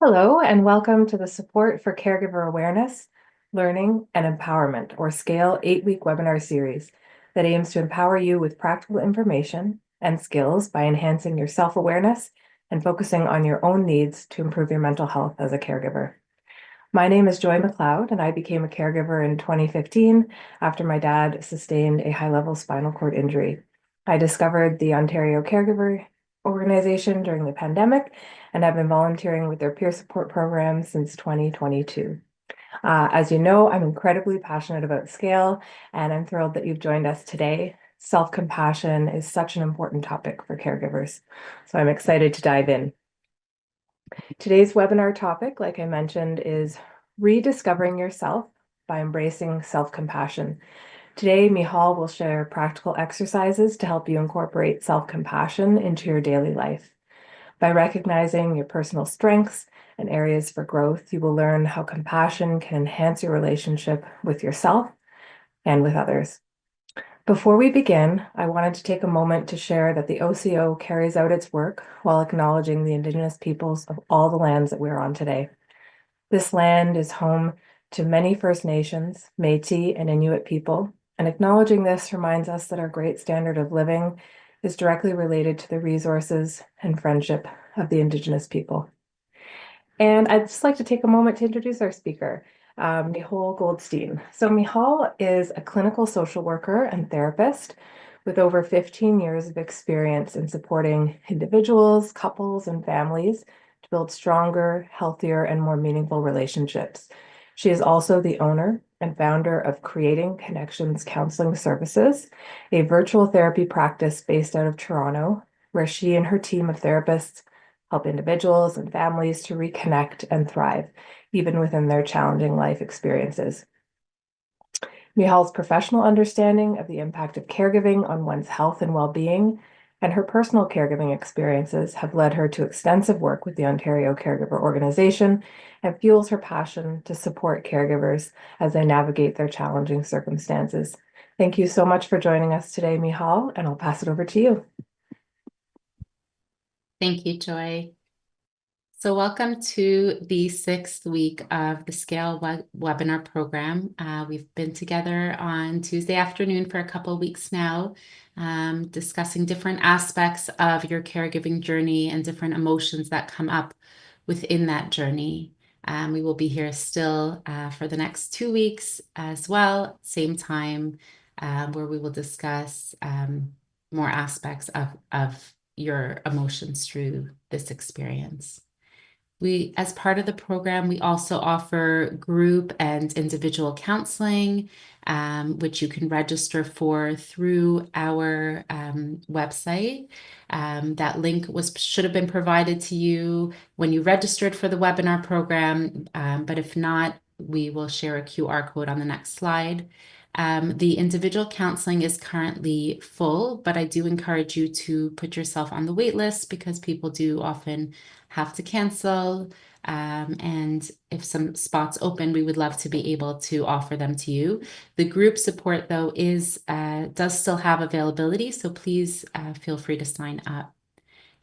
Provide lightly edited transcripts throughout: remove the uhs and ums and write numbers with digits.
Hello, and welcome to the Support for Caregiver Awareness, Learning, and Empowerment, or SCALE 8-week webinar series that aims to empower you with practical information and skills by enhancing your self-awareness and focusing on your own needs to improve your mental health as a caregiver. My name is Joy McLeod, and I became a caregiver in 2015 after my dad sustained a high-level spinal cord injury. I discovered the Ontario Caregiver organization during the pandemic and have been volunteering with their peer support program since 2022. As you know, I'm incredibly passionate about scale, and I'm thrilled that you've joined us today. Self-compassion is such an important topic for caregivers, so I'm excited to dive in. Today's webinar topic, like I mentioned, is Rediscovering Yourself by Embracing Self-Compassion. Today, Michal will share practical exercises to help you incorporate self-compassion into your daily life. By recognizing your personal strengths and areas for growth, you will learn how compassion can enhance your relationship with yourself and with others. Before we begin, I wanted to take a moment to share that the OCO carries out its work while acknowledging the Indigenous peoples of all the lands that we're on today. This land is home to many First Nations, Métis, and Inuit people, and acknowledging this reminds us that our great standard of living is directly related to the resources and friendship of the Indigenous people. And I'd just like to take a moment to introduce our speaker, Michal Goldstein. So Michal is a clinical social worker and therapist with over 15 years of experience in supporting individuals, couples, and families to build stronger, healthier, and more meaningful relationships. She is also the owner and founder of Creating Connections Counseling Services, a virtual therapy practice based out of Toronto, where she and her team of therapists help individuals and families to reconnect and thrive, even within their challenging life experiences. Michal's professional understanding of the impact of caregiving on one's health and well-being and her personal caregiving experiences have led her to extensive work with the Ontario Caregiver organization and fuels her passion to support caregivers as they navigate their challenging circumstances. Thank you so much for joining us today, Michal, and I'll pass it over to you. Thank you, Joy. So welcome to the 6th week of the SCALE webinar program. We've been together on Tuesday afternoon for a couple of weeks now, discussing different aspects of your caregiving journey and different emotions that come up within that journey. We will be here still for the next 2 weeks as well, same time, where we will discuss more aspects of your emotions through this experience. As part of the program, we also offer group and individual counseling, which you can register for through our website. That link should have been provided to you when you registered for the webinar program, but if not, we will share a QR code on the next slide. The individual counseling is currently full, but I do encourage you to put yourself on the wait list because people do often have to cancel. And if some spots open, we would love to be able to offer them to you. The group support, though, does still have availability, so please feel free to sign up.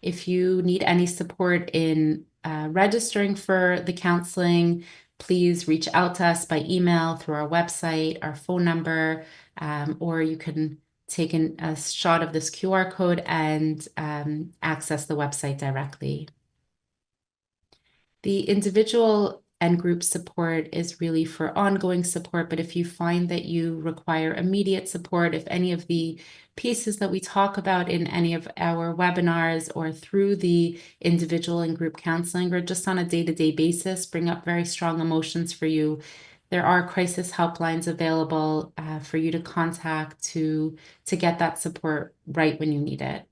If you need any support in registering for the counseling, please reach out to us by email, through our website, our phone number, or you can take a shot of this QR code and access the website directly. The individual and group support is really for ongoing support, but if you find that you require immediate support, if any of the pieces that we talk about in any of our webinars or through the individual and group counseling or just on a day-to-day basis bring up very strong emotions for you, there are crisis helplines available for you to contact to get that support right when you need it.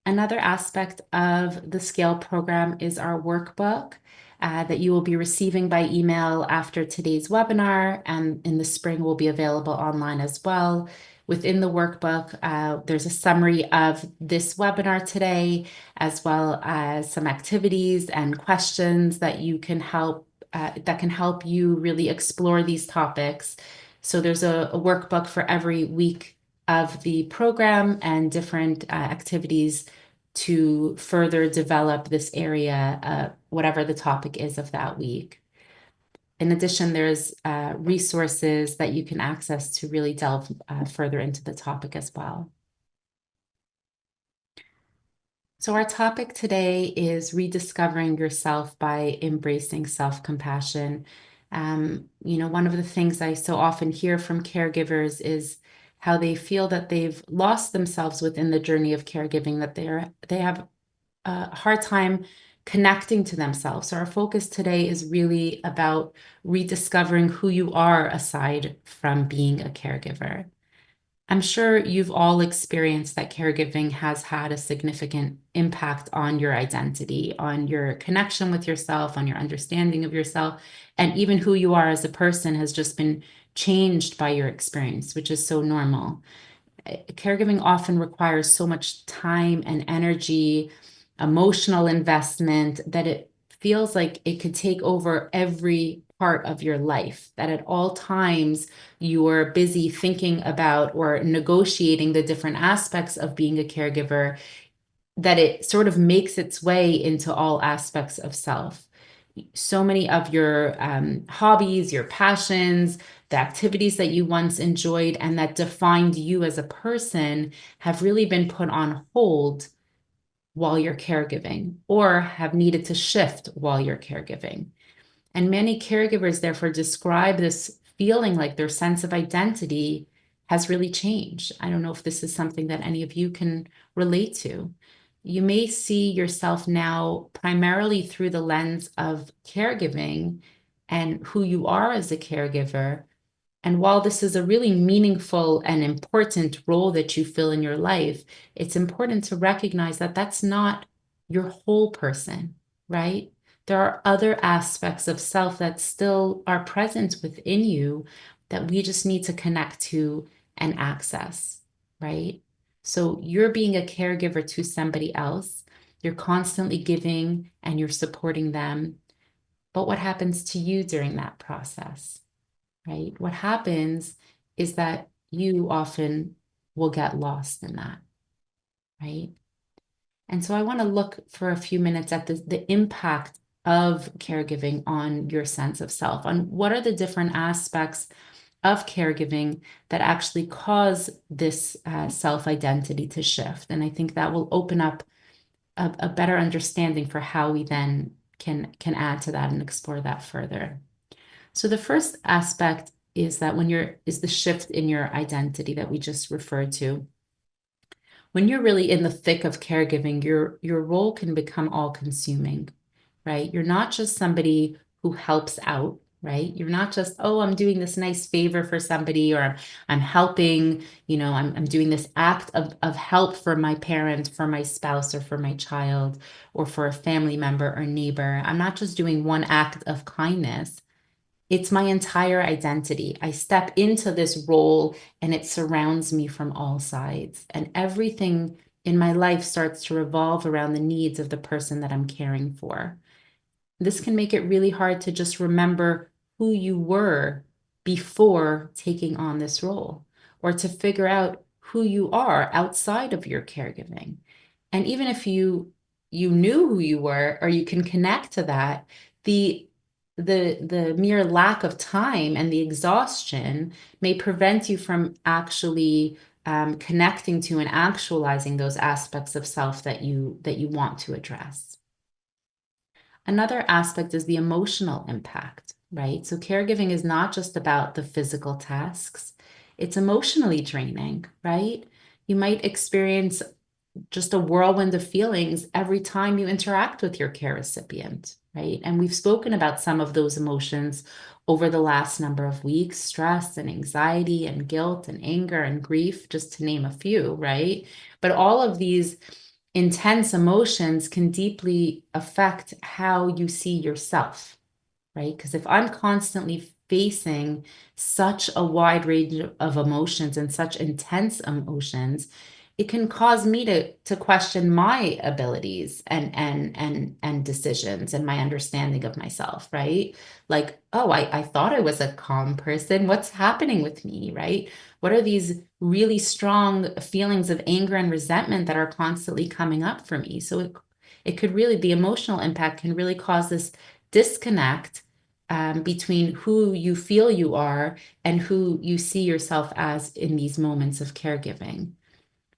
Another aspect of the SCALE program is our workbook that you will be receiving by email after today's webinar, and in the spring will be available online as well. Within the workbook, there's a summary of this webinar today, as well as some activities and questions that can help you really explore these topics. So there's a workbook for every week of the program and different activities to further develop this area, whatever the topic is of that week. In addition, there's resources that you can access to really delve further into the topic as well. So our topic today is rediscovering yourself by embracing self-compassion. One of the things I so often hear from caregivers is how they feel that they've lost themselves within the journey of caregiving, that they have a hard time connecting to themselves. So our focus today is really about rediscovering who you are aside from being a caregiver. I'm sure you've all experienced that caregiving has had a significant impact on your identity, on your connection with yourself, on your understanding of yourself, and even who you are as a person has just been changed by your experience, which is so normal. Caregiving often requires so much time and energy, emotional investment, that it feels like it could take over every part of your life, that at all times you're busy thinking about or negotiating the different aspects of being a caregiver, that it sort of makes its way into all aspects of self. So many of your hobbies, your passions, the activities that you once enjoyed and that defined you as a person have really been put on hold while you're caregiving, or have needed to shift while you're caregiving. And many caregivers, therefore, describe this feeling like their sense of identity has really changed. I don't know if this is something that any of you can relate to. You may see yourself now primarily through the lens of caregiving and who you are as a caregiver. And while this is a really meaningful and important role that you fill in your life, it's important to recognize that that's not your whole person, right? There are other aspects of self that still are present within you that we just need to connect to and access, right? So you're being a caregiver to somebody else. You're constantly giving and you're supporting them. But what happens to you during that process? Right? What happens is that you often will get lost in that, right? And so I want to look for a few minutes at the impact of caregiving on your sense of self, on what are the different aspects of caregiving that actually cause this self-identity to shift. And I think that will open up a better understanding for how we then can add to that and explore that further. So the first aspect is that is the shift in your identity that we just referred to. When you're really in the thick of caregiving, your role can become all consuming, right? You're not just somebody who helps out, right? You're not just, oh, I'm doing this nice favor for somebody, or I'm helping, I'm doing this act of help for my parent, for my spouse, or for my child, or for a family member or neighbor. I'm not just doing one act of kindness. It's my entire identity. I step into this role and it surrounds me from all sides. And everything in my life starts to revolve around the needs of the person that I'm caring for. This can make it really hard to just remember who you were before taking on this role, or to figure out who you are outside of your caregiving. And even if you knew who you were, or you can connect to that, the the mere lack of time and the exhaustion may prevent you from actually connecting to and actualizing those aspects of self that you want to address. Another aspect is the emotional impact, right? So caregiving is not just about the physical tasks, it's emotionally draining, right? You might experience just a whirlwind of feelings every time you interact with your care recipient, right? And we've spoken about some of those emotions over the last number of weeks: stress and anxiety and guilt and anger and grief, just to name a few, right? But all of these intense emotions can deeply affect how you see yourself, right? Because if I'm constantly facing such a wide range of emotions and such intense emotions, it can cause me to question my abilities and decisions and my understanding of myself, right? Like, oh, I thought I was a calm person. What's happening with me, right? What are these really strong feelings of anger and resentment that are constantly coming up for me? So it could really, the emotional impact can really cause this disconnect between who you feel you are and who you see yourself as in these moments of caregiving.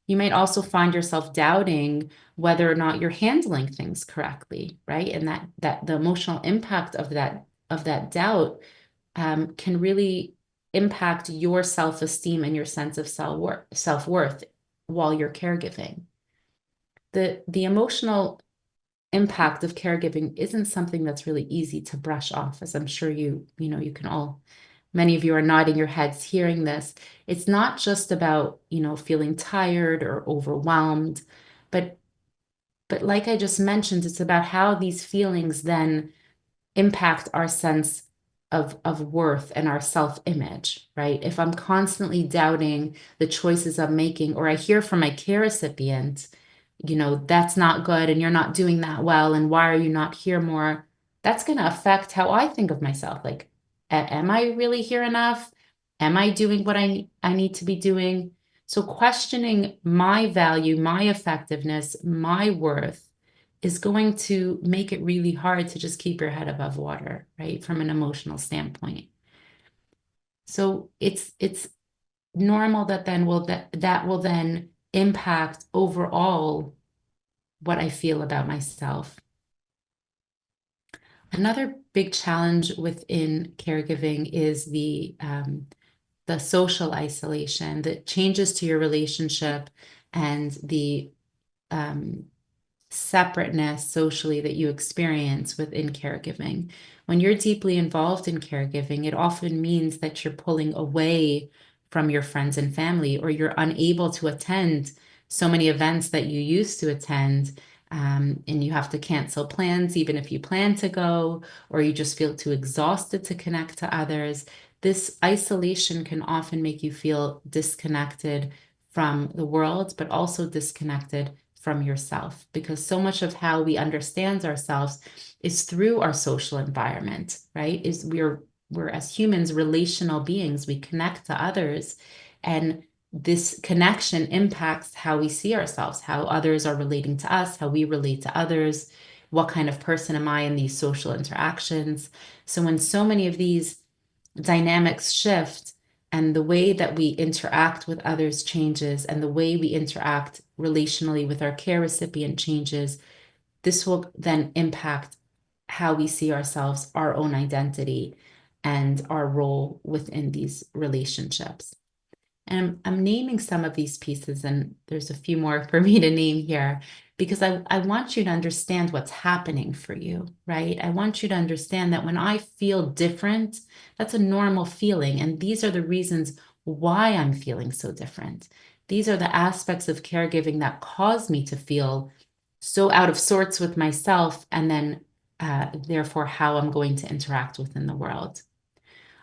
You might also find yourself doubting whether or not you're handling things correctly, right? And that the emotional impact of that doubt can really impact your self-esteem and your sense of self-worth while you're caregiving. The emotional impact of caregiving isn't something that's really easy to brush off, as I'm sure you can all, many of you are nodding your heads hearing this. It's not just about, feeling tired or overwhelmed, but like I just mentioned, it's about how these feelings then impact our sense of worth and our self-image, right? If I'm constantly doubting the choices I'm making, or I hear from my care recipient, that's not good and you're not doing that well, and why are you not here more? That's going to affect how I think of myself. Like, am I really here enough? Am I doing what I need to be doing? So questioning my value, my effectiveness, my worth is going to make it really hard to just keep your head above water, right? From an emotional standpoint. So it's normal that will then impact overall what I feel about myself. Another big challenge within caregiving is the social isolation, the changes to your relationship, and the um, separateness socially that you experience within caregiving. When you're deeply involved in caregiving, it often means that you're pulling away from your friends and family, or you're unable to attend so many events that you used to attend. And you have to cancel plans, even if you plan to go, or you just feel too exhausted to connect to others. This isolation can often make you feel disconnected from the world, but also disconnected from yourself, because so much of how we understand ourselves is through our social environment, right? Is we're as humans relational beings. We connect to others, and this connection impacts how we see ourselves, how others are relating to us, how we relate to others, what kind of person am I in these social interactions. So when so many of these dynamics shift, and the way that we interact with others changes, and the way we interact relationally with our care recipient changes, this will then impact how we see ourselves, our own identity, and our role within these relationships. And I'm naming some of these pieces, and there's a few more for me to name here, because I want you to understand what's happening for you, right? I want you to understand that when I feel different, that's a normal feeling. And these are the reasons why I'm feeling so different. These are the aspects of caregiving that cause me to feel so out of sorts with myself, and then therefore how I'm going to interact within the world.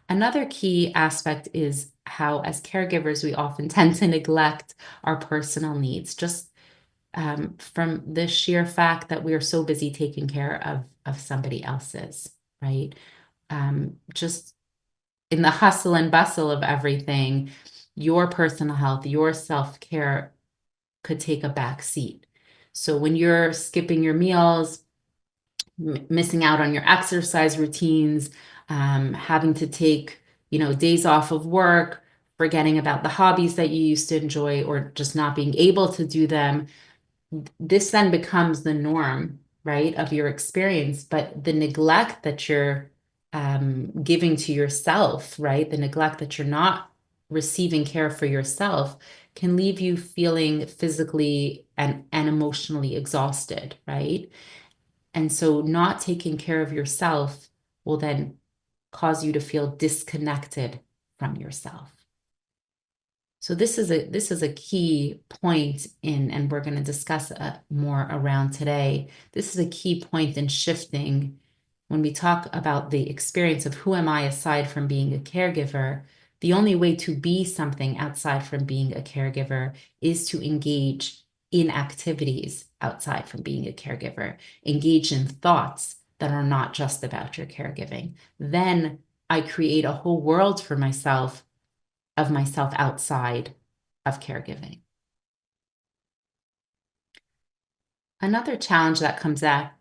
Another key aspect is how, as caregivers, we often tend to neglect our personal needs, just from the sheer fact that we are so busy taking care of somebody else's, right? Just in the hustle and bustle of everything, your personal health, your self-care could take a back seat. So when you're skipping your meals, missing out on your exercise routines, having to take, days off of work, forgetting about the hobbies that you used to enjoy, or just not being able to do them. This then becomes the norm, right, of your experience. But the neglect that you're giving to yourself, right, the neglect that you're not receiving care for yourself can leave you feeling physically and emotionally exhausted, right? And so not taking care of yourself will then cause you to feel disconnected from yourself. So this is a key point in, and we're going to discuss more around today. This is a key point in shifting when we talk about the experience of who am I aside from being a caregiver. The only way to be something outside from being a caregiver is to engage in activities outside from being a caregiver, engage in thoughts that are not just about your caregiving. Then I create a whole world for myself of myself outside of caregiving. Another challenge that comes up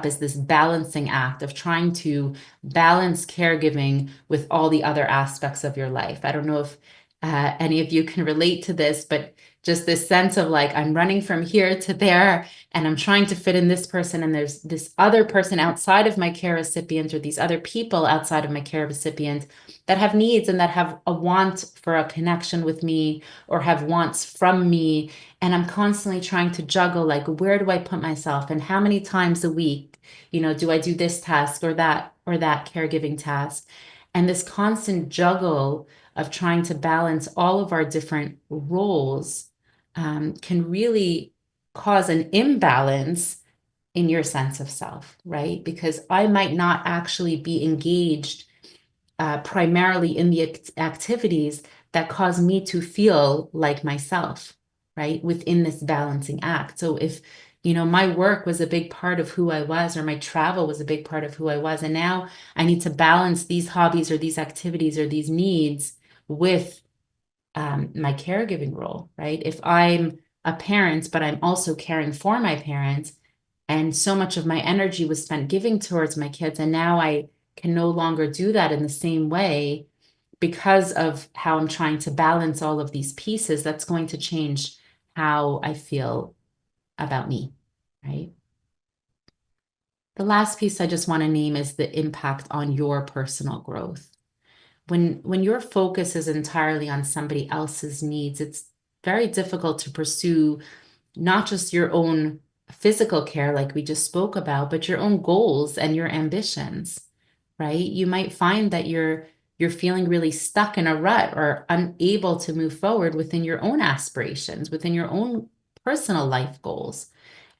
is this balancing act of trying to balance caregiving with all the other aspects of your life. I don't know if any of you can relate to this, but just this sense of like, I'm running from here to there, and I'm trying to fit in this person, and there's this other person outside of my care recipient, or these other people outside of my care recipient that have needs and that have a want for a connection with me or have wants from me. And I'm constantly trying to juggle, like, where do I put myself and how many times a week, do I do this task or that caregiving task? And this constant juggle of trying to balance all of our different roles can really cause an imbalance in your sense of self, right? Because I might not actually be engaged primarily in the activities that cause me to feel like myself, right? Within this balancing act. So if, my work was a big part of who I was, or my travel was a big part of who I was, and now I need to balance these hobbies or these activities or these needs with my caregiving role, right? If I'm a parent, but I'm also caring for my parents, and so much of my energy was spent giving towards my kids, and now I can no longer do that in the same way because of how I'm trying to balance all of these pieces. That's going to change how I feel about me, right? The last piece I just want to name is the impact on your personal growth. When your focus is entirely on somebody else's needs, it's very difficult to pursue not just your own physical care, like we just spoke about, but your own goals and your ambitions, right? You might find that you're feeling really stuck in a rut or unable to move forward within your own aspirations, within your own personal life goals.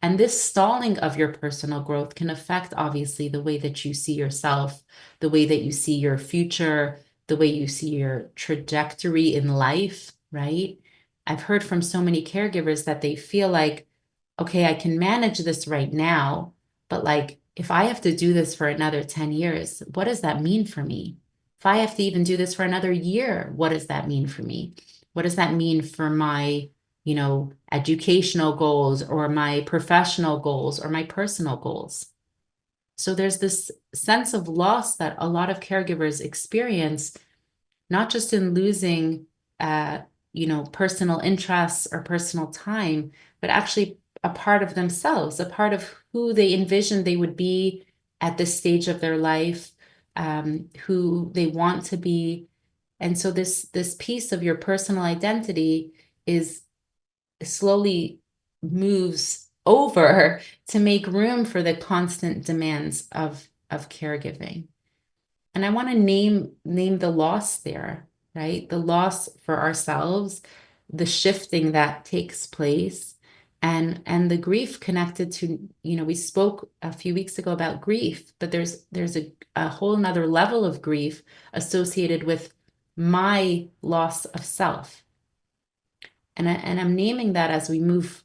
And this stalling of your personal growth can affect, obviously, the way that you see yourself, the way that you see your future, the way you see your trajectory in life, right? I've heard from so many caregivers that they feel like, okay, I can manage this right now, but like, if I have to do this for another 10 years, what does that mean for me? If I have to even do this for another year, what does that mean for me? What does that mean for my educational goals or my professional goals or my personal goals? So there's this sense of loss that a lot of caregivers experience, not just in losing, uh, personal interests or personal time, but actually a part of themselves, a part of who they envisioned they would be at this stage of their life, who they want to be. And so this piece of your personal identity is slowly moves over to make room for the constant demands of caregiving. And I want to name the loss there, right? The loss for ourselves, the shifting that takes place, and the grief connected to, we spoke a few weeks ago about grief, but there's a whole nother level of grief associated with my loss of self. And I'm naming that as we move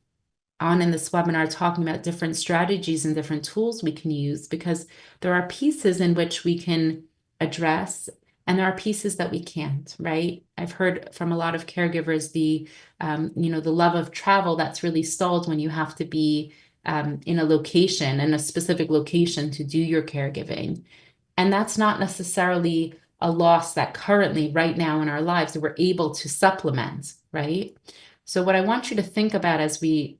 on in this webinar, talking about different strategies and different tools we can use, because there are pieces in which we can address and there are pieces that we can't, right? I've heard from a lot of caregivers the love of travel that's really stalled when you have to be in a specific location to do your caregiving. And that's not necessarily a loss that currently, right now in our lives, we're able to supplement, right? So what I want you to think about as we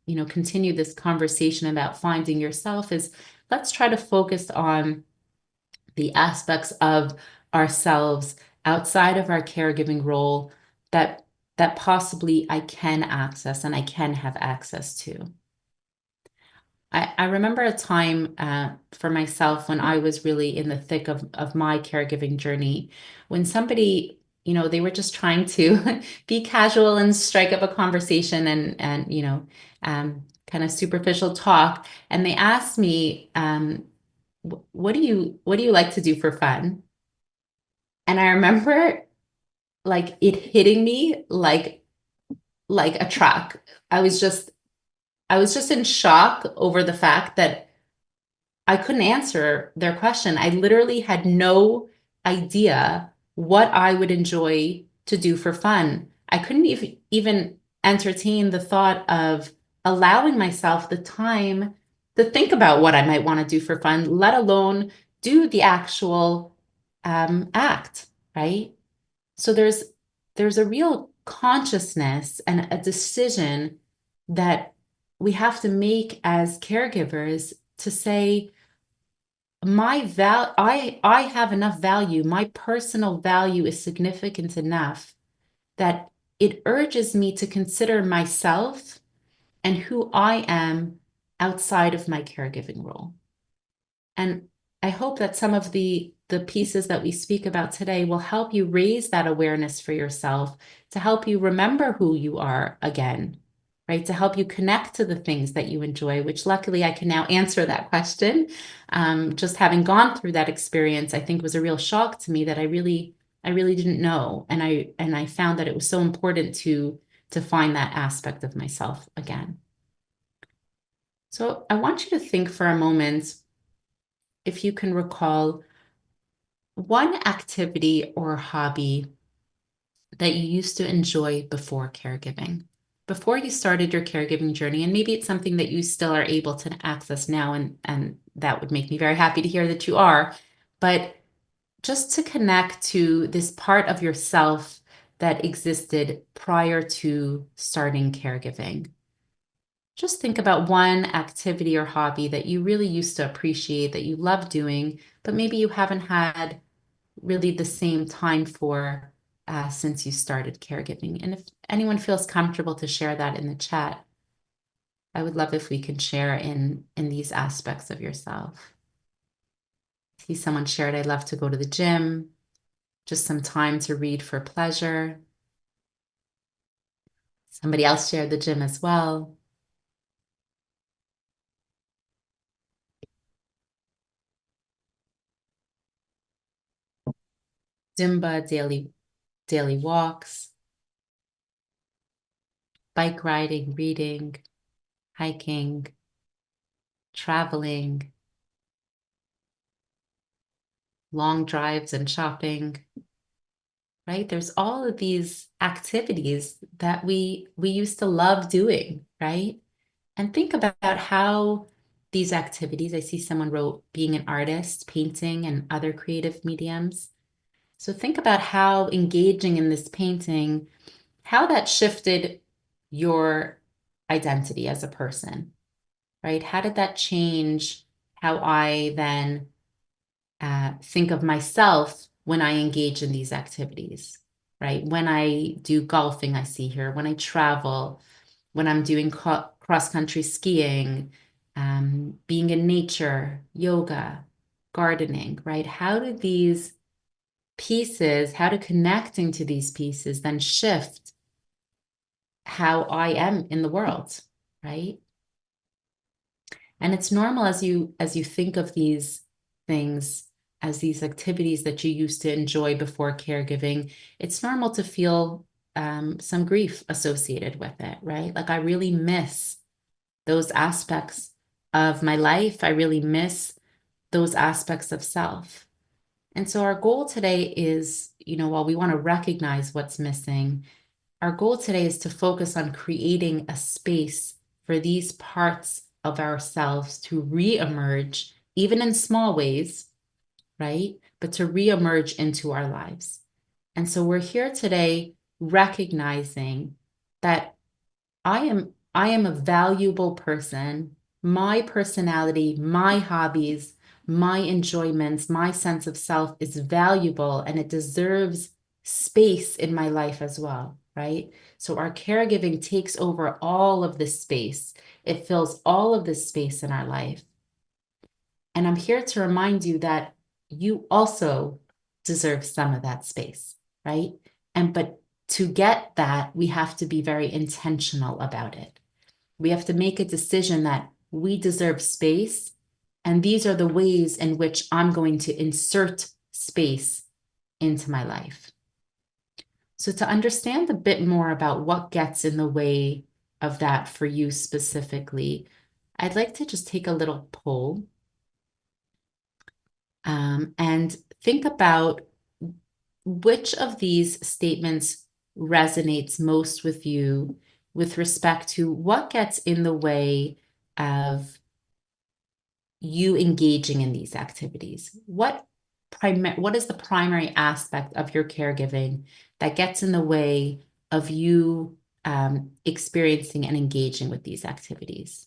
continue this conversation about finding yourself is, let's try to focus on the aspects of ourselves outside of our caregiving role that possibly I can access and I can have access to. I remember a time for myself when I was really in the thick of my caregiving journey, when somebody, they were just trying to be casual and strike up a conversation and kind of superficial talk. And they asked me, what do you like to do for fun? And I remember like it hitting me like a truck. I was just I was just in shock over the fact that I couldn't answer their question. I literally had no idea what I would enjoy to do for fun. I couldn't even entertain the thought of allowing myself the time to think about what I might want to do for fun, let alone do the actual act, right? So there's a real consciousness and a decision that we have to make as caregivers to say, I have enough value, my personal value is significant enough that it urges me to consider myself and who I am outside of my caregiving role. And I hope that some of the pieces that we speak about today will help you raise that awareness for yourself, to help you remember who you are again, right? To help you connect to the things that you enjoy, which luckily I can now answer that question. Just having gone through that experience, I think was a real shock to me that I really didn't know. And I found that it was so important to find that aspect of myself again. So I want you to think for a moment, if you can recall one activity or hobby that you used to enjoy before caregiving, before you started your caregiving journey, and maybe it's something that you still are able to access now, and that would make me very happy to hear that you are, but just to connect to this part of yourself that existed prior to starting caregiving. Just think about one activity or hobby that you really used to appreciate, that you love doing, but maybe you haven't had really the same time for since you started caregiving. And if anyone feels comfortable to share that in the chat, I would love if we can share in these aspects of yourself. See someone shared, I love to go to the gym, just some time to read for pleasure. Somebody else shared the gym as well. Zumba, daily walks, bike riding, reading, hiking, traveling, long drives and shopping, right? There's all of these activities that we used to love doing, right? And think about how these activities, I see someone wrote being an artist, painting, and other creative mediums. So think about how engaging in this painting, how that shifted your identity as a person, right? How did that change how I then think of myself when I engage in these activities, right? When I do golfing, I see here, when I travel, when I'm doing cross country skiing, being in nature, yoga, gardening, right? How do these pieces, how do connecting to these pieces then shift how I am in the world, right? And it's normal as you think of these things as these activities that you used to enjoy before caregiving, it's normal to feel some grief associated with it, right? Like I really miss those aspects of my life. I really miss those aspects of self. And so our goal today is, while we want to recognize what's missing, our goal today is to focus on creating a space for these parts of ourselves to reemerge, even in small ways, right? But to reemerge into our lives. And so we're here today recognizing that I am a valuable person. My personality, my hobbies, my enjoyments, my sense of self is valuable and it deserves space in my life as well, right? So our caregiving takes over all of this space. It fills all of this space in our life. And I'm here to remind you that you also deserve some of that space, right? But to get that, we have to be very intentional about it. We have to make a decision that we deserve space. And these are the ways in which I'm going to insert space into my life. So to understand a bit more about what gets in the way of that for you specifically, I'd like to just take a little poll and think about which of these statements resonates most with you with respect to what gets in the way of you engaging in these activities. What is the primary aspect of your caregiving that gets in the way of you experiencing and engaging with these activities?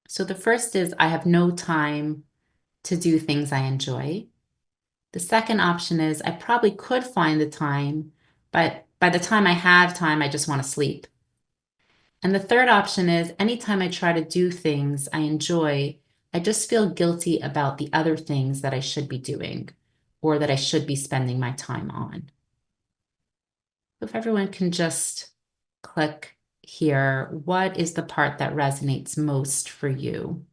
So the first is I have no time to do things I enjoy. The second option is I probably could find the time, but by the time I have time, I just want to sleep. And the third option is anytime I try to do things I enjoy, I just feel guilty about the other things that I should be doing or that I should be spending my time on. So if everyone can just click here, what is the part that resonates most for you?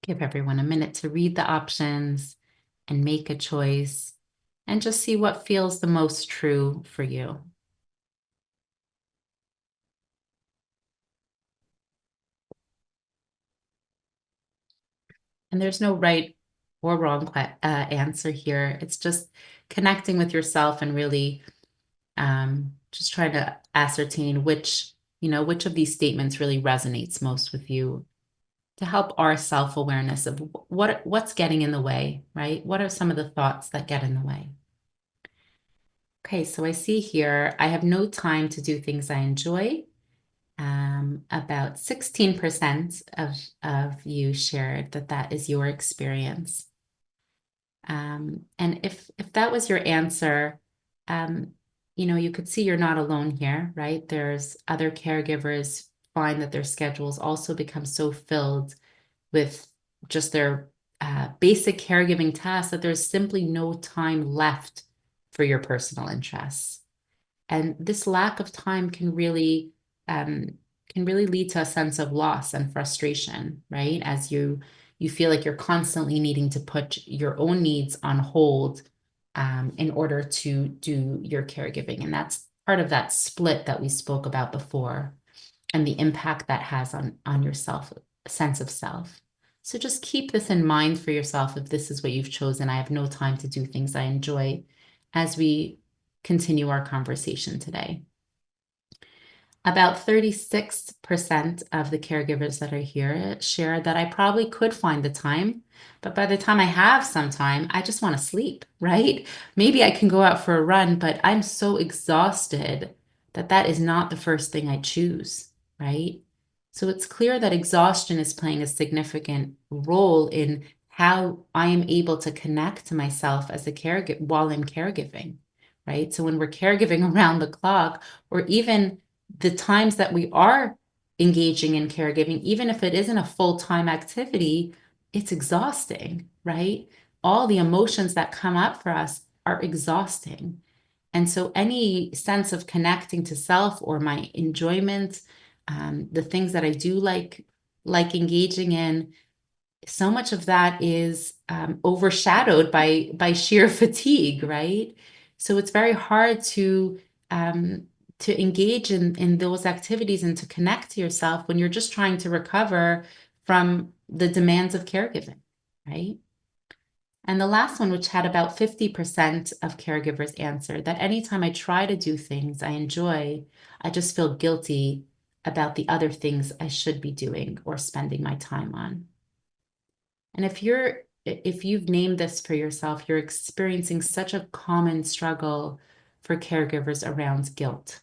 Give everyone a minute to read the options and make a choice and just see what feels the most true for you. And there's no right or wrong answer here. It's just connecting with yourself and really just trying to ascertain which of these statements really resonates most with you to help our self-awareness of what's getting in the way, right? What are some of the thoughts that get in the way? Okay, so I see here, I have no time to do things I enjoy. About 16% of you shared that is your experience. And if that was your answer, you could see you're not alone here, right? There's other caregivers find that their schedules also become so filled with just their basic caregiving tasks that there's simply no time left for your personal interests. And this lack of time um, can really lead to a sense of loss and frustration, right? As you feel like you're constantly needing to put your own needs on hold in order to do your caregiving. And that's part of that split that we spoke about before and the impact that has on your sense of self. So just keep this in mind for yourself if this is what you've chosen. I have no time to do things I enjoy as we continue our conversation today. About 36% of the caregivers that are here share that I probably could find the time, but by the time I have some time, I just want to sleep, right? Maybe I can go out for a run, but I'm so exhausted that that is not the first thing I choose, right? So it's clear that exhaustion is playing a significant role in how I am able to connect to myself as a caregiver while I'm caregiving, right? So when we're caregiving around the clock, or even the times that we are engaging in caregiving, even if it isn't a full-time activity, it's exhausting, right? All the emotions that come up for us are exhausting. And so any sense of connecting to self or my enjoyment, the things that I do like engaging in, so much of that is overshadowed by sheer fatigue, right? So it's very hard to engage in those activities and to connect to yourself when you're just trying to recover from the demands of caregiving, right? And the last one, which had about 50% of caregivers answer, that anytime I try to do things I enjoy, I just feel guilty about the other things I should be doing or spending my time on. And if you've named this for yourself, you're experiencing such a common struggle for caregivers around guilt,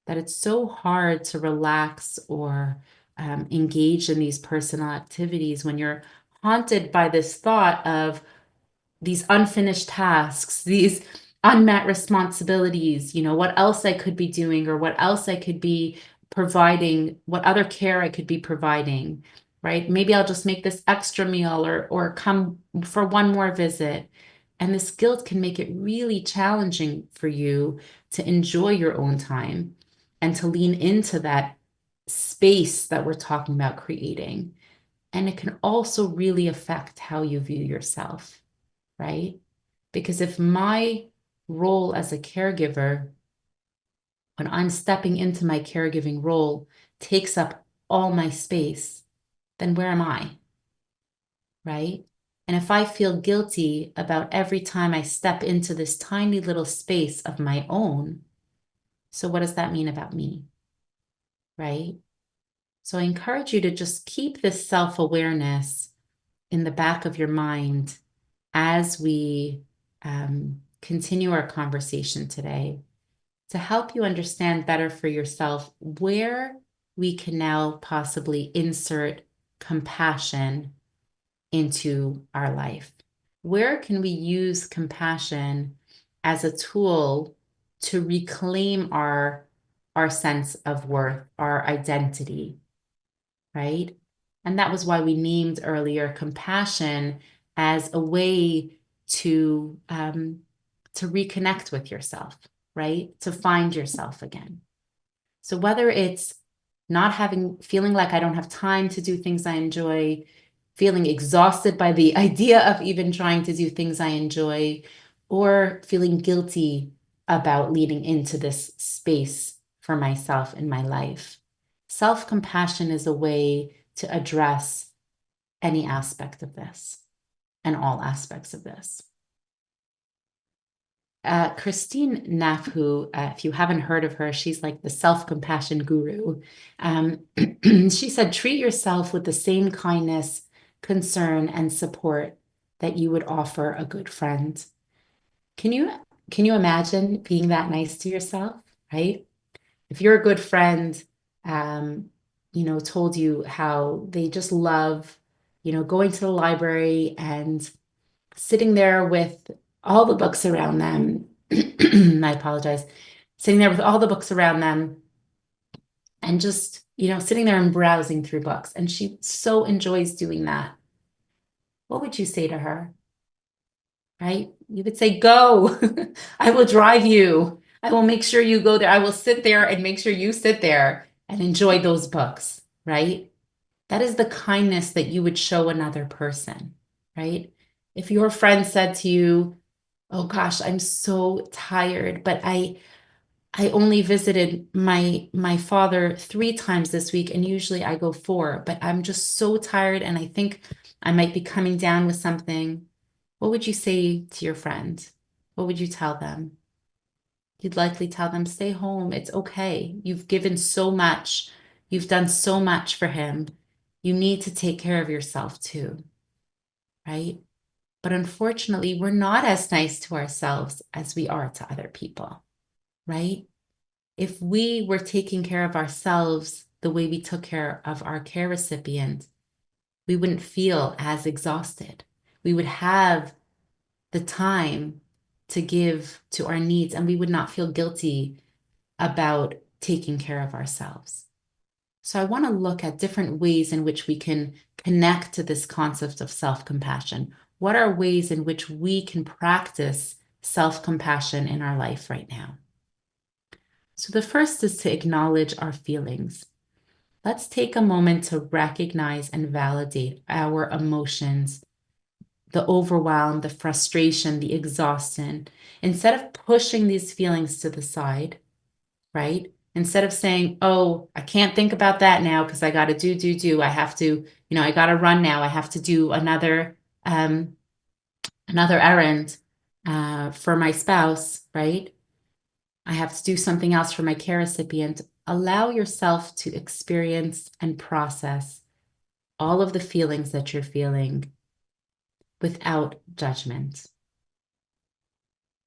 that it's so hard to relax or engage in these personal activities when you're haunted by this thought of these unfinished tasks, these unmet responsibilities, what else I could be doing or what else I could be providing, what other care I could be providing. right? Maybe I'll just make this extra meal or come for one more visit. And this guilt can make it really challenging for you to enjoy your own time and to lean into that space that we're talking about creating. And it can also really affect how you view yourself, right? Because if my role as a caregiver, when I'm stepping into my caregiving role, takes up all my space, then where am I? Right? And if I feel guilty about every time I step into this tiny little space of my own, so what does that mean about me? Right? So I encourage you to just keep this self-awareness in the back of your mind as we continue our conversation today to help you understand better for yourself where we can now possibly insert compassion into our life. Where can we use compassion as a tool to reclaim our sense of worth, our identity, right? And that was why we named earlier compassion as a way to reconnect with yourself, right? To find yourself again. So whether it's not feeling like I don't have time to do things I enjoy, feeling exhausted by the idea of even trying to do things I enjoy, or feeling guilty about leading into this space for myself in my life. Self-compassion is a way to address any aspect of this and all aspects of this. Christine Nafhu, if you haven't heard of her, she's like the self-compassion guru. She said, treat yourself with the same kindness, concern, and support that you would offer a good friend. Can you can you imagine being that nice to yourself, right? If your good friend, um, told you how they just love, going to the library and sitting there with all the books around them. I apologize. Sitting there with all the books around them and just, sitting there and browsing through books. And she so enjoys doing that. What would you say to her? Right? You would say, go. I will drive you. I will make sure you go there. I will sit there and make sure you sit there and enjoy those books, right? That is the kindness that you would show another person, right? If your friend said to you, oh gosh, I'm so tired, but I only visited my father 3 times this week, and usually I go 4, but I'm just so tired and I think I might be coming down with something. What would you say to your friend? What would you tell them? You'd likely tell them, stay home. It's okay. You've given so much. You've done so much for him. You need to take care of yourself too, right? But unfortunately, we're not as nice to ourselves as we are to other people, right? If we were taking care of ourselves the way we took care of our care recipient, we wouldn't feel as exhausted. We would have the time to give to our needs, and we would not feel guilty about taking care of ourselves. So I want to look at different ways in which we can connect to this concept of self-compassion. What are ways in which we can practice self-compassion in our life right now? So the first is to acknowledge our feelings. Let's take a moment to recognize and validate our emotions, the overwhelm, the frustration, the exhaustion. Instead of pushing these feelings to the side, right? Instead of saying, oh, I can't think about that now because I got to do. I have to, I got to run now. I have to do another errand for my spouse, right? I have to do something else for my care recipient. Allow yourself to experience and process all of the feelings that you're feeling without judgment.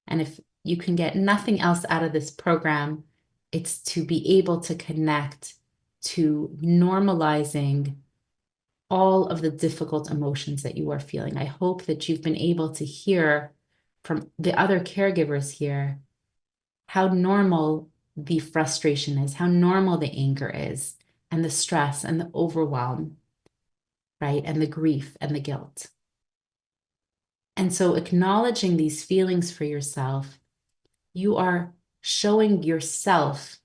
And if you can get nothing else out of this program, it's to be able to connect to normalizing all of the difficult emotions that you are feeling. I hope that you've been able to hear from the other caregivers here how normal the frustration is, how normal the anger is, and the stress and the overwhelm. right? And the grief and the guilt. And so acknowledging these feelings for yourself, you are showing yourself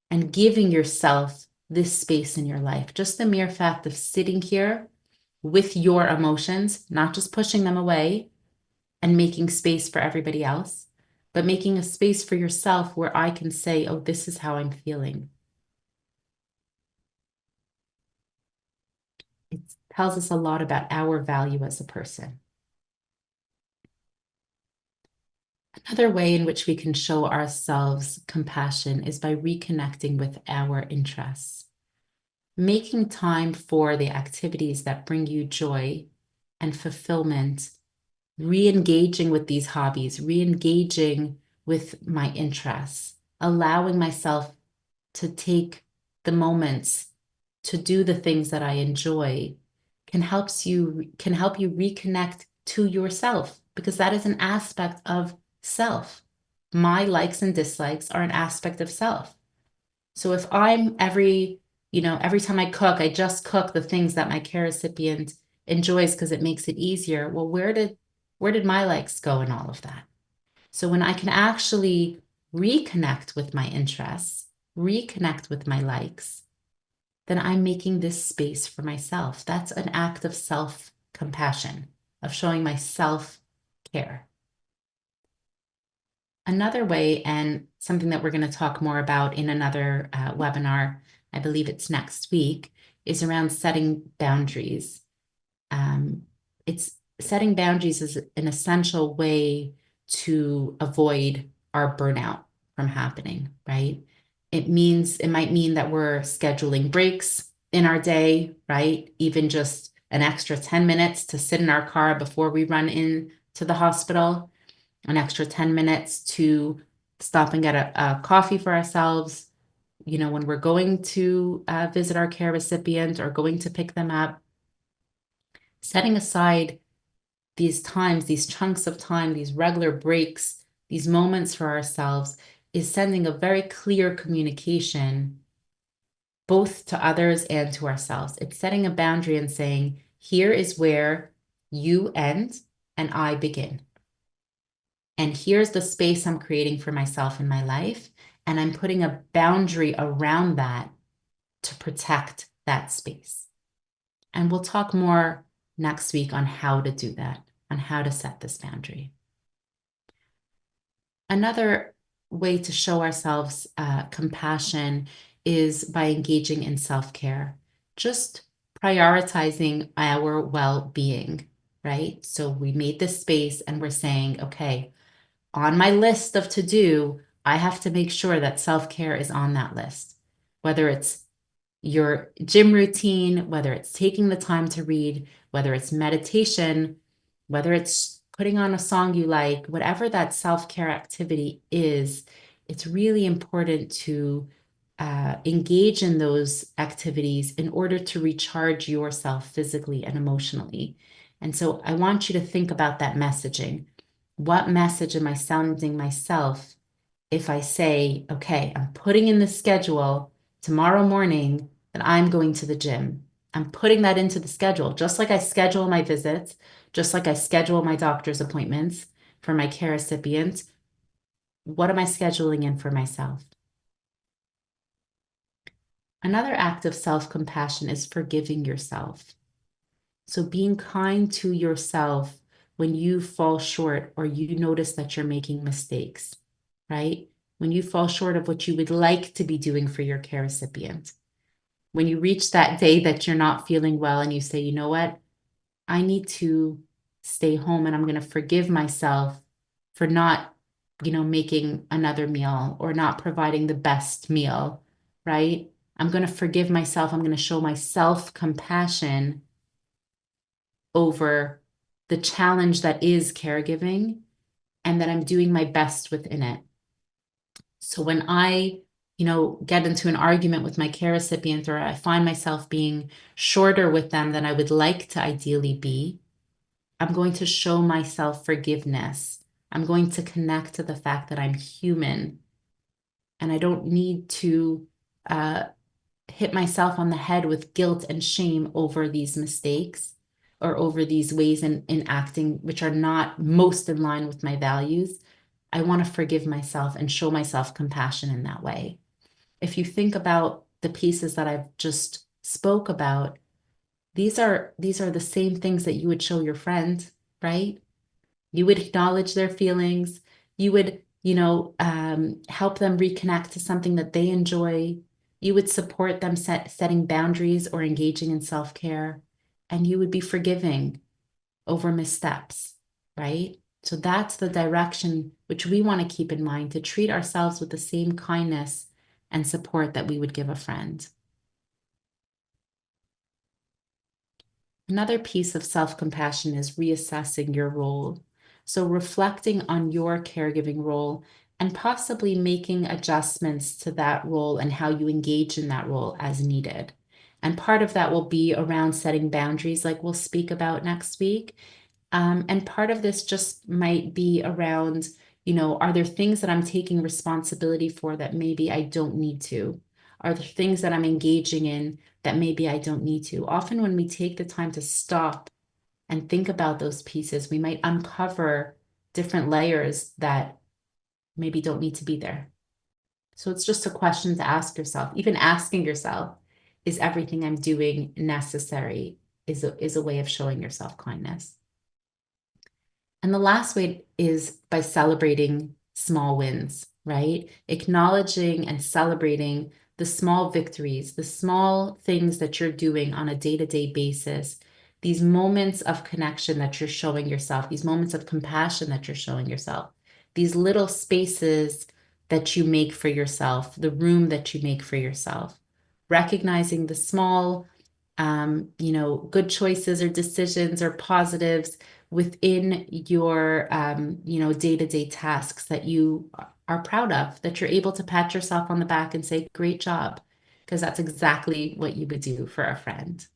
and giving yourself this space in your life. Just the mere fact of sitting here with your emotions, not just pushing them away and making space for everybody else, but making a space for yourself where I can say, oh, this is how I'm feeling. It tells us a lot about our value as a person. Another way in which we can show ourselves compassion is by reconnecting with our interests, making time for the activities that bring you joy and fulfillment, re-engaging with these hobbies, re-engaging with my interests, allowing myself to take the moments to do the things that I enjoy can help you reconnect to yourself, because that is an aspect of self. My likes and dislikes are an aspect of self. So if I'm every time I cook, I just cook the things that my care recipient enjoys because it makes it easier. Well, where did my likes go in all of that? So when I can actually reconnect with my interests, reconnect with my likes, then I'm making this space for myself. That's an act of self-compassion, of showing my self-care. Another way, and something that we're going to talk more about in another webinar, I believe it's next week, is around setting boundaries. It's setting boundaries is an essential way to avoid our burnout from happening, right? It might mean that we're scheduling breaks in our day, right? Even just an extra 10 minutes to sit in our car before we run in to the hospital, an extra 10 minutes to stop and get a coffee for ourselves, when we're going to visit our care recipient or going to pick them up. Setting aside these times, these chunks of time, these regular breaks, these moments for ourselves is sending a very clear communication both to others and to ourselves. It's setting a boundary and saying, here is where you end and I begin. And here's the space I'm creating for myself in my life. And I'm putting a boundary around that to protect that space. And we'll talk more next week on how to do that, on how to set this boundary. Another way to show ourselves compassion is by engaging in self-care, just prioritizing our well-being, right? So we made this space and we're saying, okay, on my list of to do, I have to make sure that self-care is on that list, whether it's your gym routine, whether it's taking the time to read, whether it's meditation, whether it's putting on a song you like, whatever that self-care activity is, it's really important to engage in those activities in order to recharge yourself physically and emotionally. And so I want you to think about that messaging. What message am I sending myself if I say, okay, I'm putting in the schedule tomorrow morning that I'm going to the gym? I'm putting that into the schedule, just like I schedule my visits, just like I schedule my doctor's appointments for my care recipients. What am I scheduling in for myself? Another act of self-compassion is forgiving yourself. So being kind to yourself when you fall short or you notice that you're making mistakes, right? When you fall short of what you would like to be doing for your care recipient. When you reach that day that you're not feeling well and you say, you know what? I need to stay home and I'm going to forgive myself for not, making another meal or not providing the best meal, right? I'm going to forgive myself. I'm going to show myself compassion over the challenge that is caregiving and that I'm doing my best within it. So when I, get into an argument with my care recipient or I find myself being shorter with them than I would like to ideally be, I'm going to show myself forgiveness. I'm going to connect to the fact that I'm human and I don't need to hit hit myself on the head with guilt and shame over these mistakes or over these ways in acting which are not most in line with my values. I want to forgive myself and show myself compassion in that way. If you think about the pieces that I've just spoke about, these are the same things that you would show your friend, right? You would acknowledge their feelings. You would, help them reconnect to something that they enjoy. You would support them setting boundaries or engaging in self-care. And you would be forgiving over missteps, right? So that's the direction which we want to keep in mind, to treat ourselves with the same kindness and support that we would give a friend. Another piece of self-compassion is reassessing your role. So reflecting on your caregiving role and possibly making adjustments to that role and how you engage in that role as needed. And part of that will be around setting boundaries, like we'll speak about next week. And part of this just might be around, are there things that I'm taking responsibility for that maybe I don't need to? Are there things that I'm engaging in that maybe I don't need to? Often when we take the time to stop and think about those pieces, we might uncover different layers that maybe don't need to be there. So it's just a question to ask yourself. Even asking yourself, is everything I'm doing necessary? Is a way of showing yourself kindness. And the last way is by celebrating small wins, right? Acknowledging and celebrating the small victories, the small things that you're doing on a day-to-day basis, these moments of connection that you're showing yourself, these moments of compassion that you're showing yourself, these little spaces that you make for yourself, the room that you make for yourself, recognizing the small, good choices or decisions or positives within your, day-to-day tasks that you are proud of, that you're able to pat yourself on the back and say, great job, because that's exactly what you would do for a friend.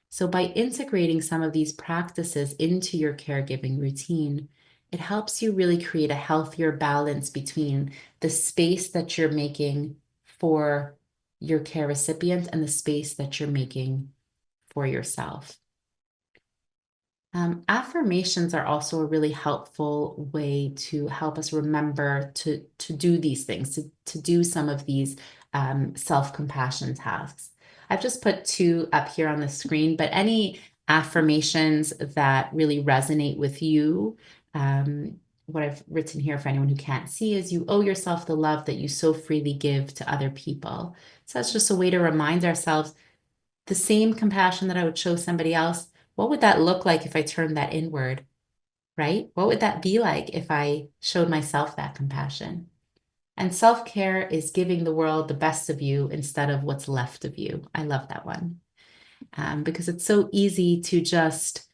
So by integrating some of these practices into your caregiving routine, it helps you really create a healthier balance between the space that you're making for your care recipient and the space that you're making for yourself. Affirmations are also a really helpful way to help us remember to do these things, to do some of these self-compassion tasks. I've just put two up here on the screen, but any affirmations that really resonate with you, what I've written here for anyone who can't see is you owe yourself the love that you so freely give to other people. So that's just a way to remind ourselves the same compassion that I would show somebody else. What would that look like if I turned that inward, right? What would that be like if I showed myself that compassion? And self-care is giving the world the best of you instead of what's left of you. I love that one because it's so easy to just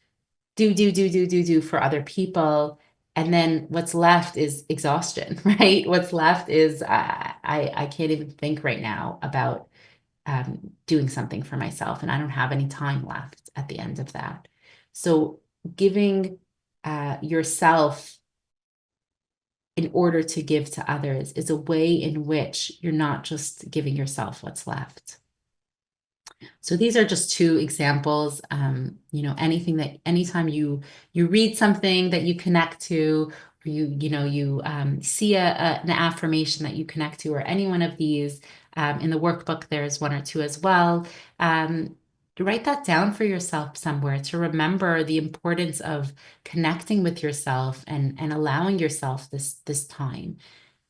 do for other people. And then what's left is exhaustion, right? What's left is I can't even think right now about doing something for myself, and I don't have any time left at the end of that. So giving yourself in order to give to others is a way in which you're not just giving yourself what's left. So these are just two examples. Anytime you read something that you connect to, or you see an affirmation that you connect to, or any one of these, in the workbook, there's one or two as well. Write that down for yourself somewhere to remember the importance of connecting with yourself and allowing yourself this time,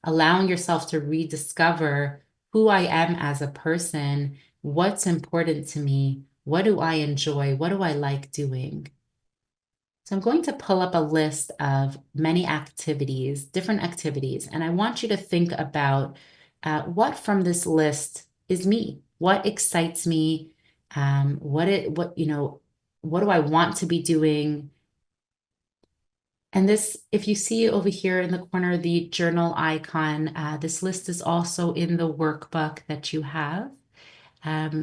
allowing yourself to rediscover who I am as a person, what's important to me, what do I enjoy, what do I like doing. So I'm going to pull up a list of many activities, different activities, and I want you to think about what from this list is me, what excites me, what do I want to be doing? And this, if you see over here in the corner, the journal icon, this list is also in the workbook that you have.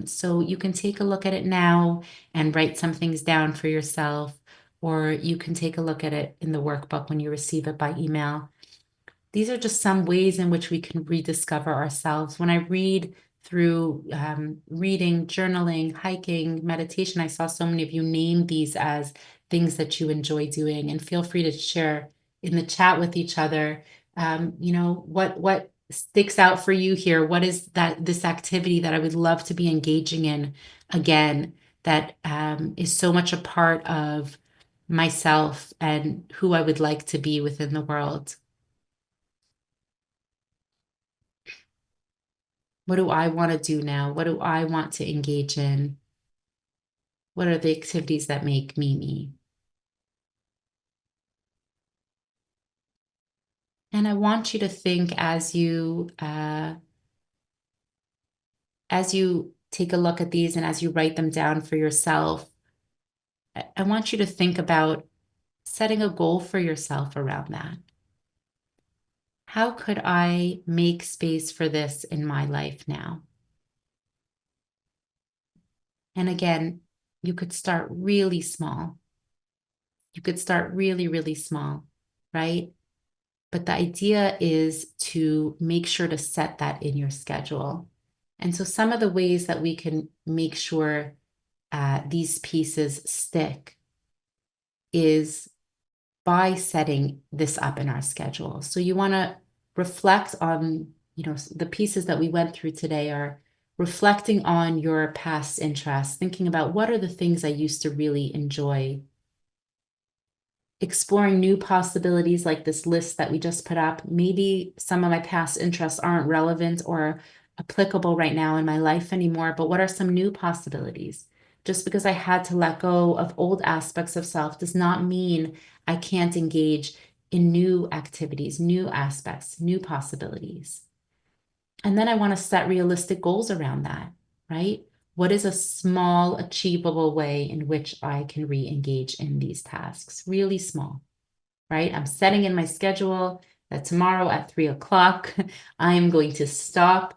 So you can take a look at it now and write some things down for yourself, or you can take a look at it in the workbook when you receive it by email. These are just some ways in which we can rediscover ourselves. When I read through reading, journaling, hiking, meditation. I saw so many of you name these as things that you enjoy doing, and feel free to share in the chat with each other. What sticks out for you here? What is this activity that I would love to be engaging in again, that is so much a part of myself and who I would like to be within the world? What do I want to do now? What do I want to engage in? What are the activities that make me me? And I want you to think as you take a look at these and as you write them down for yourself, I want you to think about setting a goal for yourself around that. How could I make space for this in my life now? And again, you could start really small. You could start really, really small, right? But the idea is to make sure to set that in your schedule. And so some of the ways that we can make sure these pieces stick is by setting this up in our schedule. So you want to reflect on, the pieces that we went through today are reflecting on your past interests, thinking about what are the things I used to really enjoy, exploring new possibilities like this list that we just put up. Maybe some of my past interests aren't relevant or applicable right now in my life anymore, but what are some new possibilities? Just because I had to let go of old aspects of self does not mean I can't engage in new activities, new aspects, new possibilities. And then I want to set realistic goals around that, right? What is a small, achievable way in which I can re engage in these tasks? Really small, right? I'm setting in my schedule that tomorrow at 3 o'clock, I am going to stop.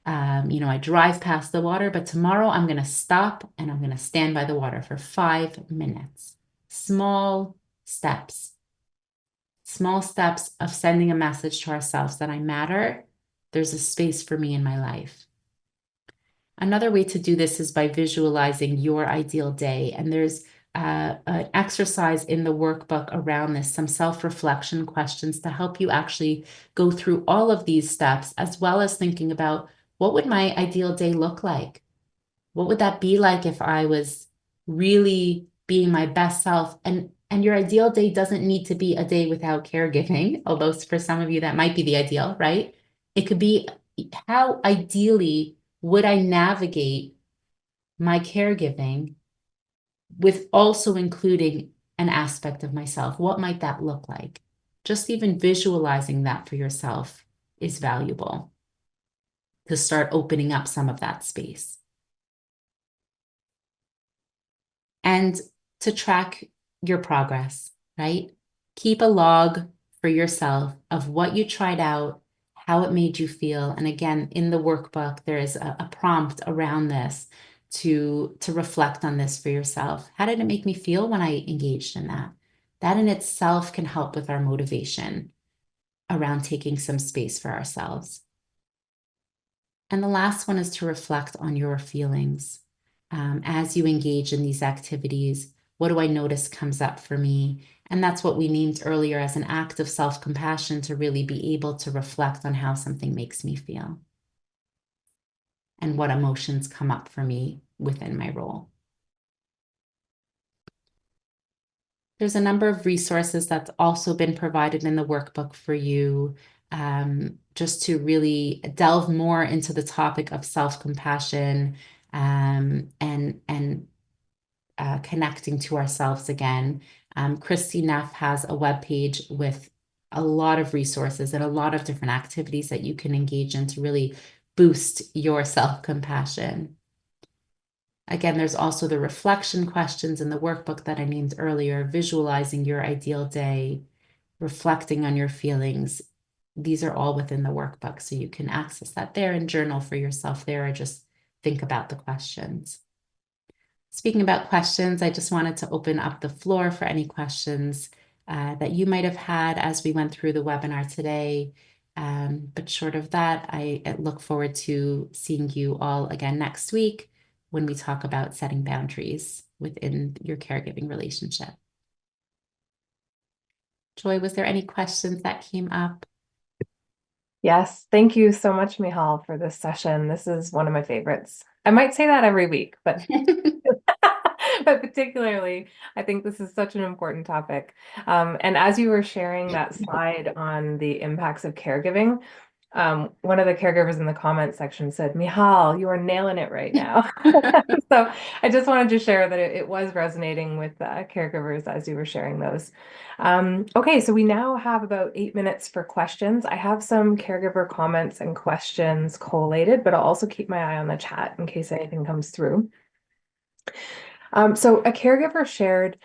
I drive past the water, but tomorrow I'm going to stop and I'm going to stand by the water for 5 minutes. Steps, small steps of sending a message to ourselves that I matter. There's a space for me in my life. Another way to do this is by visualizing your ideal day. And there's an exercise in the workbook around this, some self-reflection questions to help you actually go through all of these steps, as well as thinking about what would my ideal day look like? What would that be like if I was really being my best self? And your ideal day doesn't need to be a day without caregiving, although for some of you that might be the ideal, right? It could be, how ideally would I navigate my caregiving with also including an aspect of myself? What might that look like? Just even visualizing that for yourself is valuable to start opening up some of that space. And to track your progress, right? Keep a log for yourself of what you tried out, how it made you feel. And again, in the workbook, there is a prompt around this to reflect on this for yourself. How did it make me feel when I engaged in that? That in itself can help with our motivation around taking some space for ourselves. And the last one is to reflect on your feelings. As you engage in these activities, what do I notice comes up for me? And that's what we named earlier as an act of self-compassion, to really be able to reflect on how something makes me feel and what emotions come up for me within my role. There's a number of resources that's also been provided in the workbook for you, just to really delve more into the topic of self-compassion, and connecting to ourselves again. Christy Neff has a webpage with a lot of resources and a lot of different activities that you can engage in to really boost your self-compassion. Again, there's also the reflection questions in the workbook that I named earlier, visualizing your ideal day, reflecting on your feelings. These are all within the workbook, so you can access that there and journal for yourself there, or just think about the questions. Speaking about questions, I just wanted to open up the floor for any questions that you might have had as we went through the webinar today. But short of that, I look forward to seeing you all again next week when we talk about setting boundaries within your caregiving relationship. Joy, was there any questions that came up? Yes, thank you so much, Mihal, for this session. This is one of my favorites. I might say that every week, but but particularly, I think this is such an important topic. And as you were sharing that slide on the impacts of caregiving, one of the caregivers in the comment section said, Mihal, you are nailing it right now. So I just wanted to share that it was resonating with caregivers as you were sharing those. Okay, so we now have about 8 minutes for questions. I have some caregiver comments and questions collated, but I'll also keep my eye on the chat in case anything comes through. So a caregiver shared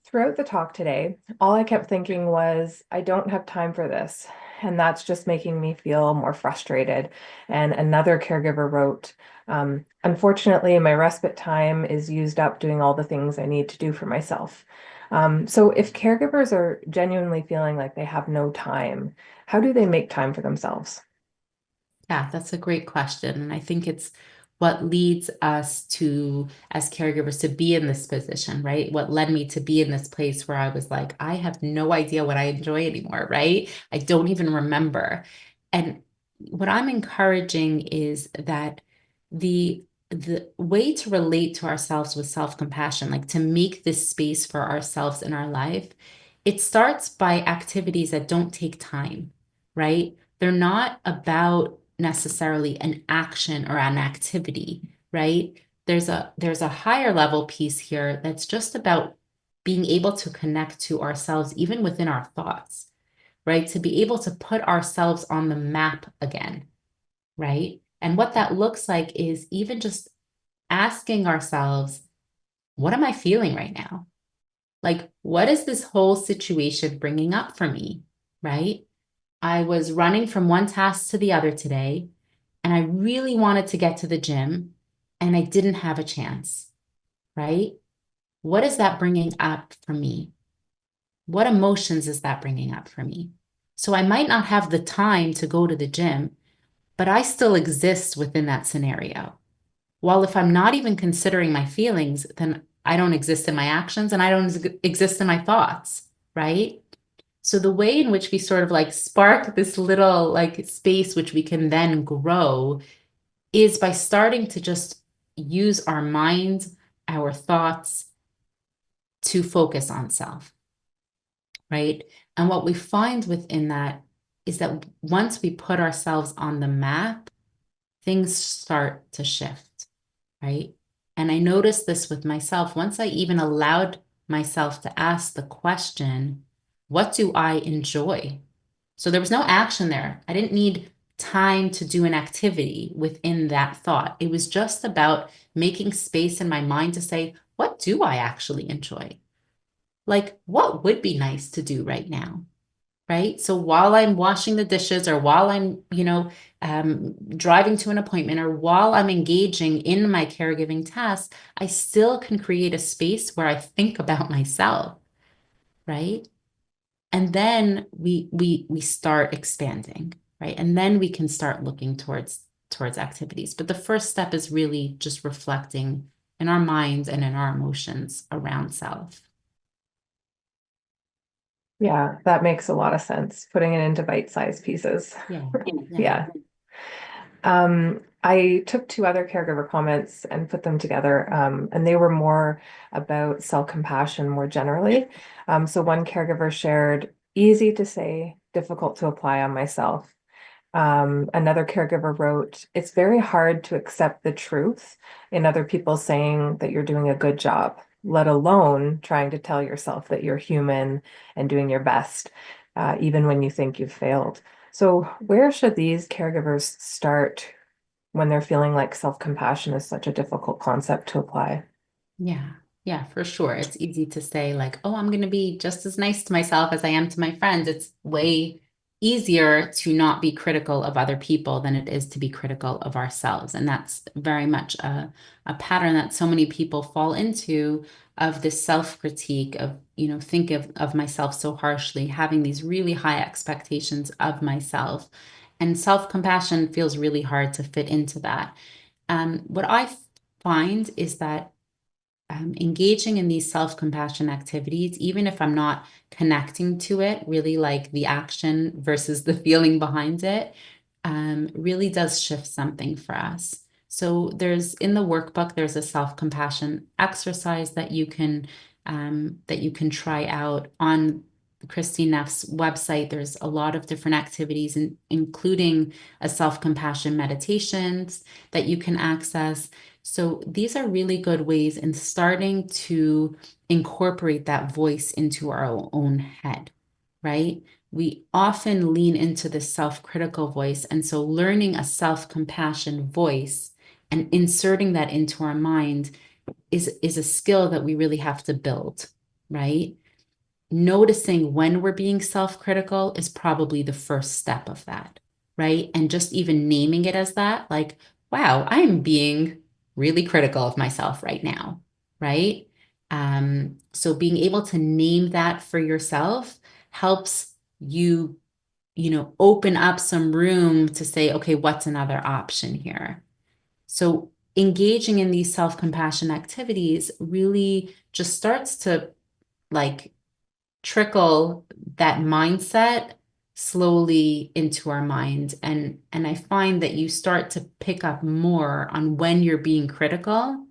throughout the talk today, all I kept thinking was, I don't have time for this. And that's just making me feel more frustrated. And another caregiver wrote, unfortunately, my respite time is used up doing all the things I need to do for myself. So if caregivers are genuinely feeling like they have no time, how do they make time for themselves? Yeah, that's a great question. And I think it's what leads us to, as caregivers, to be in this position, right? What led me to be in this place where I was like, I have no idea what I enjoy anymore, right? I don't even remember. And what I'm encouraging is that the way to relate to ourselves with self-compassion, like to make this space for ourselves in our life, it starts by activities that don't take time, right? They're not about necessarily an action or an activity, right? There's a higher level piece here that's just about being able to connect to ourselves even within our thoughts, right? To be able to put ourselves on the map again, right? And what that looks like is even just asking ourselves, what am I feeling right now? Like, what is this whole situation bringing up for me, right? I was running from one task to the other today, and I really wanted to get to the gym, and I didn't have a chance, right? What is that bringing up for me? What emotions is that bringing up for me? So I might not have the time to go to the gym, but I still exist within that scenario. While if I'm not even considering my feelings, then I don't exist in my actions and I don't exist in my thoughts, right? So the way in which we sort of like spark this little like space which we can then grow is by starting to just use our minds, our thoughts to focus on self, right? And what we find within that is that once we put ourselves on the map, things start to shift, right? And I noticed this with myself. Once I even allowed myself to ask the question, what do I enjoy? So there was no action there. I didn't need time to do an activity within that thought. It was just about making space in my mind to say, what do I actually enjoy? Like, what would be nice to do right now? Right. So while I'm washing the dishes or while I'm, driving to an appointment or while I'm engaging in my caregiving tasks, I still can create a space where I think about myself. Right. And then we start expanding, right? And then we can start looking towards activities. But the first step is really just reflecting in our minds and in our emotions around self. Yeah, that makes a lot of sense, putting it into bite-sized pieces. Yeah. Yeah. Yeah. I took two other caregiver comments and put them together, and they were more about self-compassion more generally. So one caregiver shared, easy to say, difficult to apply on myself. Another caregiver wrote, it's very hard to accept the truth in other people saying that you're doing a good job, let alone trying to tell yourself that you're human and doing your best, even when you think you've failed. So, where should these caregivers start when they're feeling like self-compassion is such a difficult concept to apply? Yeah, yeah, for sure. It's easy to say, like, oh, I'm going to be just as nice to myself as I am to my friends. It's way easier to not be critical of other people than it is to be critical of ourselves. And that's very much a pattern that so many people fall into of this self-critique of, think of myself so harshly, having these really high expectations of myself. And self-compassion feels really hard to fit into that. What I find is that engaging in these self-compassion activities, even if I'm not connecting to it, really like the action versus the feeling behind it, really does shift something for us. So there's in the workbook, there's a self-compassion exercise that you can try out on Christine Neff's website. There's a lot of different activities, including a self-compassion meditations that you can access. So these are really good ways in starting to incorporate that voice into our own head, right? We often lean into the self-critical voice. And so learning a self-compassion voice and inserting that into our mind is a skill that we really have to build, right? Noticing when we're being self-critical is probably the first step of that, right? And just even naming it as that, like, wow, I'm being really critical of myself right now, right? So being able to name that for yourself helps you, open up some room to say, okay, what's another option here? So engaging in these self-compassion activities really just starts to like trickle that mindset slowly into our mind, and I find that you start to pick up more on when you're being critical,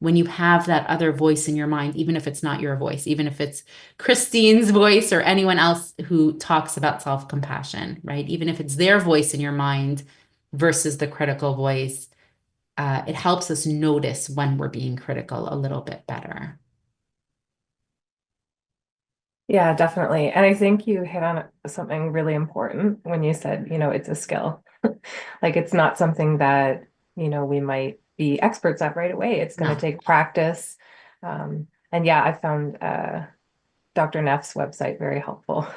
when you have that other voice in your mind, even if it's not your voice, even if it's Christine's voice or anyone else who talks about self-compassion, right? Even if it's their voice in your mind versus the critical voice, it helps us notice when we're being critical a little bit better. Yeah, definitely. And I think you hit on something really important when you said, it's a skill. Like it's not something that, we might be experts at right away. It's going to No. take practice. And yeah, I found Dr. Neff's website very helpful.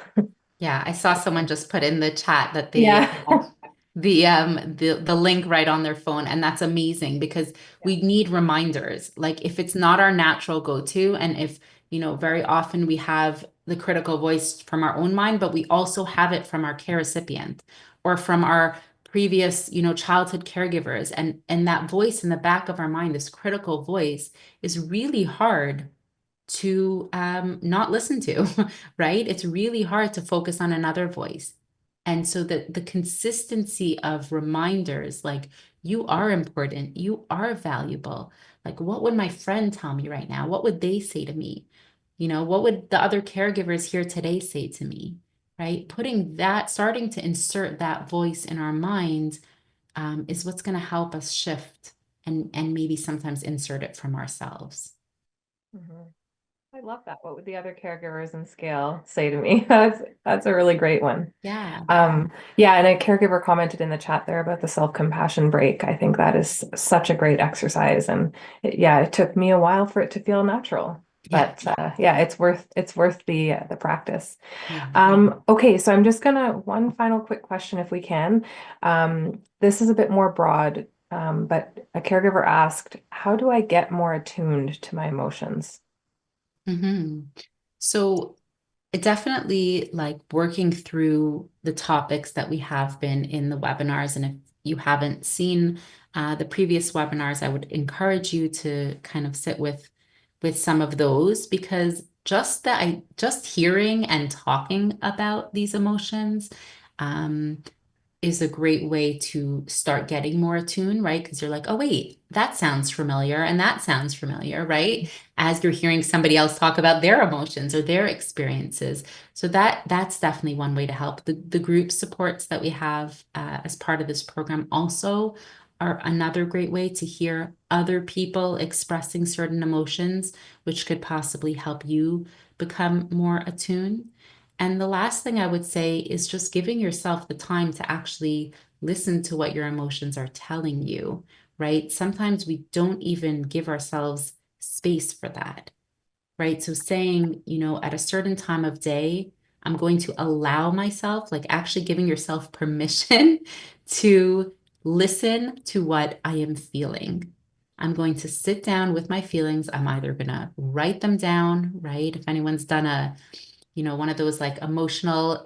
Yeah, I saw someone just put in the chat that they Yeah. have the link right on their phone, and that's amazing because we need reminders. Like if it's not our natural go-to, and if, very often we have the critical voice from our own mind, but we also have it from our care recipient or from our previous, childhood caregivers, and that voice in the back of our mind, this critical voice, is really hard to not listen to, right? It's really hard to focus on another voice. And so the consistency of reminders like you are important, you are valuable. Like, what would my friend tell me right now? What would they say to me? What would the other caregivers here today say to me? Right? Putting that, starting to insert that voice in our minds is what's going to help us shift and maybe sometimes insert it from ourselves. Mhm. I love that. What would the other caregivers in scale say to me? That's a really great one. Yeah. Yeah, and a caregiver commented in the chat there about the self-compassion break. I think that is such a great exercise, and yeah, it took me a while for it to feel natural, Yeah. but yeah, it's worth the practice. Yeah. Okay, so I'm just gonna one final quick question if we can. This is a bit more broad, but a caregiver asked, "How do I get more attuned to my emotions?" hmm So definitely like working through the topics that we have been in the webinars. And if you haven't seen the previous webinars, I would encourage you to kind of sit with some of those because just hearing and talking about these emotions is a great way to start getting more attuned, right? Because you're like, oh, wait, that sounds familiar and that sounds familiar, right? As you're hearing somebody else talk about their emotions or their experiences. So that's definitely one way to help. The group supports that we have as part of this program also are another great way to hear other people expressing certain emotions, which could possibly help you become more attuned. And the last thing I would say is just giving yourself the time to actually listen to what your emotions are telling you, right? Sometimes we don't even give ourselves space for that, right? So saying, at a certain time of day, I'm going to allow myself, like actually giving yourself permission to listen to what I am feeling. I'm going to sit down with my feelings. I'm either going to write them down, right? If anyone's done one of those like emotional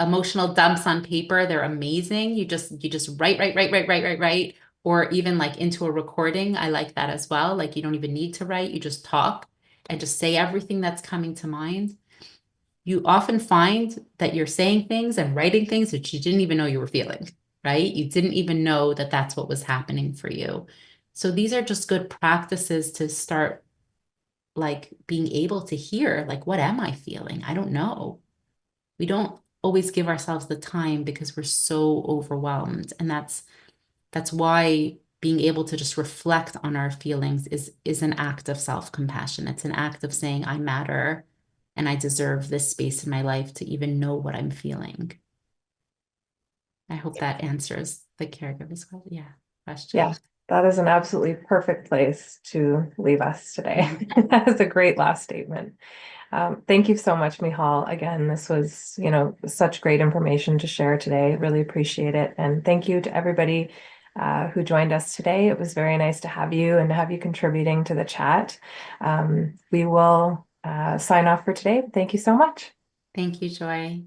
dumps on paper. They're amazing. You just write, or even like into a recording. I like that as well. Like you don't even need to write, you just talk and just say everything that's coming to mind. You often find that you're saying things and writing things that you didn't even know you were feeling, right? You didn't even know that that's what was happening for you. So these are just good practices to start like being able to hear, like, what am I feeling? I don't know. We don't always give ourselves the time because we're so overwhelmed. And that's why being able to just reflect on our feelings is an act of self-compassion. It's an act of saying, I matter and I deserve this space in my life to even know what I'm feeling. I hope that answers the caregiver's yeah, Yeah, question. that is an absolutely perfect place to leave us today. That is a great last statement. Thank you so much, Mihal. Again, this was, such great information to share today. Really appreciate it. And thank you to everybody who joined us today. It was very nice to have you and have you contributing to the chat. We will sign off for today. Thank you so much. Thank you, Joy.